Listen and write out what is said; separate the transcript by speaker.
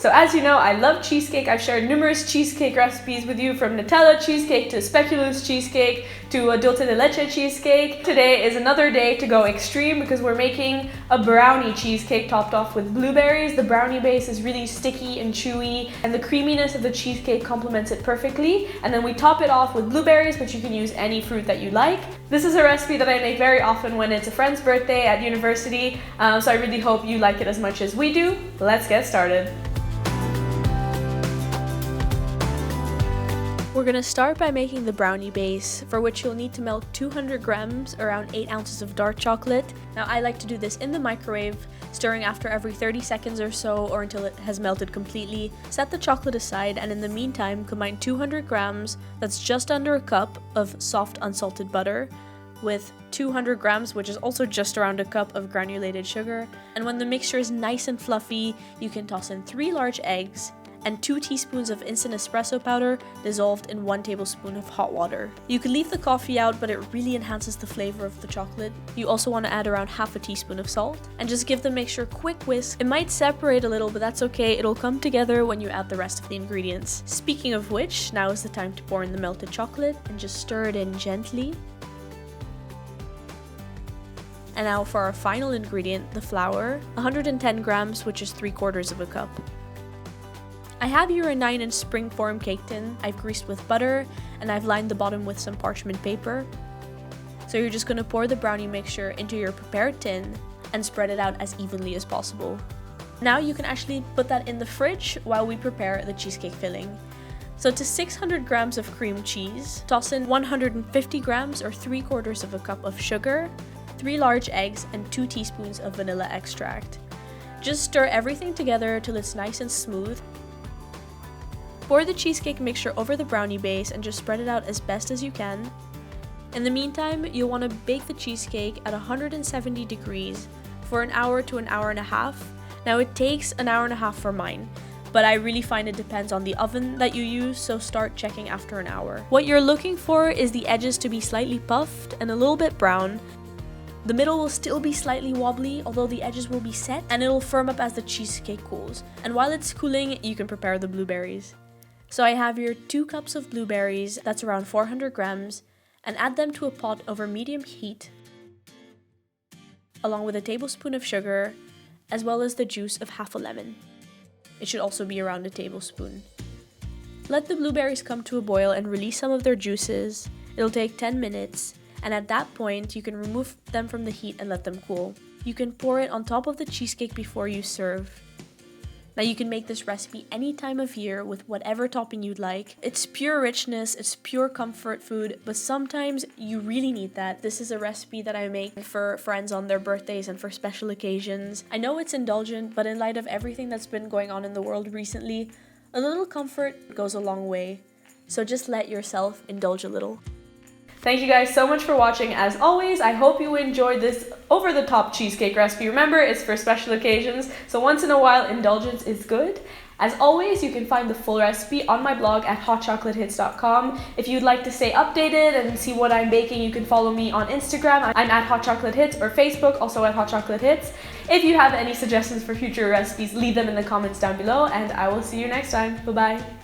Speaker 1: So as you know, I love cheesecake. I've shared numerous cheesecake recipes with you, from Nutella cheesecake to speculoos cheesecake to a dulce de leche cheesecake. Today is another day to go extreme because we're making a brownie cheesecake topped off with blueberries. The brownie base is really sticky and chewy, and the creaminess of the cheesecake complements it perfectly. And then we top it off with blueberries, but you can use any fruit that you like. This is a recipe that I make very often when it's a friend's birthday at university, so I really hope you like it as much as we do. Let's get started. We're gonna start by making the brownie base, for which you'll need to melt 200 grams, around 8 ounces of dark chocolate. Now I like to do this in the microwave, stirring after every 30 seconds or so, or until it has melted completely. Set the chocolate aside, and in the meantime combine 200 grams, that's just under a cup, of soft unsalted butter with 200 grams, which is also just around a cup, of granulated sugar. And when the mixture is nice and fluffy, you can toss in 3 large eggs and 2 teaspoons of instant espresso powder dissolved in 1 tablespoon of hot water. You can leave the coffee out, but it really enhances the flavor of the chocolate. You also want to add around half a teaspoon of salt and just give the mixture a quick whisk. It might separate a little, but that's okay. It'll come together when you add the rest of the ingredients. Speaking of which, now is the time to pour in the melted chocolate and just stir it in gently. And now for our final ingredient, the flour, 110 grams, which is 3/4 of a cup. I have here a 9-inch springform cake tin. I've greased with butter, and I've lined the bottom with some parchment paper. So you're just going to pour the brownie mixture into your prepared tin and spread it out as evenly as possible. Now you can actually put that in the fridge while we prepare the cheesecake filling. So to 600 grams of cream cheese, toss in 150 grams or 3/4 of a cup of sugar, 3 large eggs, and 2 teaspoons of vanilla extract. Just stir everything together till it's nice and smooth. Pour the cheesecake mixture over the brownie base and just spread it out as best as you can. In the meantime, you'll want to bake the cheesecake at 170 degrees for an hour to an hour and a half. Now it takes an hour and a half for mine, but I really find it depends on the oven that you use, so start checking after an hour. What you're looking for is the edges to be slightly puffed and a little bit brown. The middle will still be slightly wobbly, although the edges will be set, and it'll firm up as the cheesecake cools. And while it's cooling, you can prepare the blueberries. So I have here 2 cups of blueberries, that's around 400 grams, and add them to a pot over medium heat, along with a tablespoon of sugar, as well as the juice of half a lemon. It should also be around a tablespoon. Let the blueberries come to a boil and release some of their juices. It'll take 10 minutes, and at that point you can remove them from the heat and let them cool. You can pour it on top of the cheesecake before you serve. Now you can make this recipe any time of year with whatever topping you'd like. It's pure richness, it's pure comfort food, but sometimes you really need that. This is a recipe that I make for friends on their birthdays and for special occasions. I know it's indulgent, but in light of everything that's been going on in the world recently, a little comfort goes a long way. So just let yourself indulge a little. Thank you guys so much for watching. As always, I hope you enjoyed this over-the-top cheesecake recipe. Remember, it's for special occasions, so once in a while, indulgence is good. As always, you can find the full recipe on my blog at hotchocolatehits.com. If you'd like to stay updated and see what I'm baking, you can follow me on Instagram. I'm at hotchocolatehits, or Facebook, also at hotchocolatehits. If you have any suggestions for future recipes, leave them in the comments down below, and I will see you next time. Bye-bye.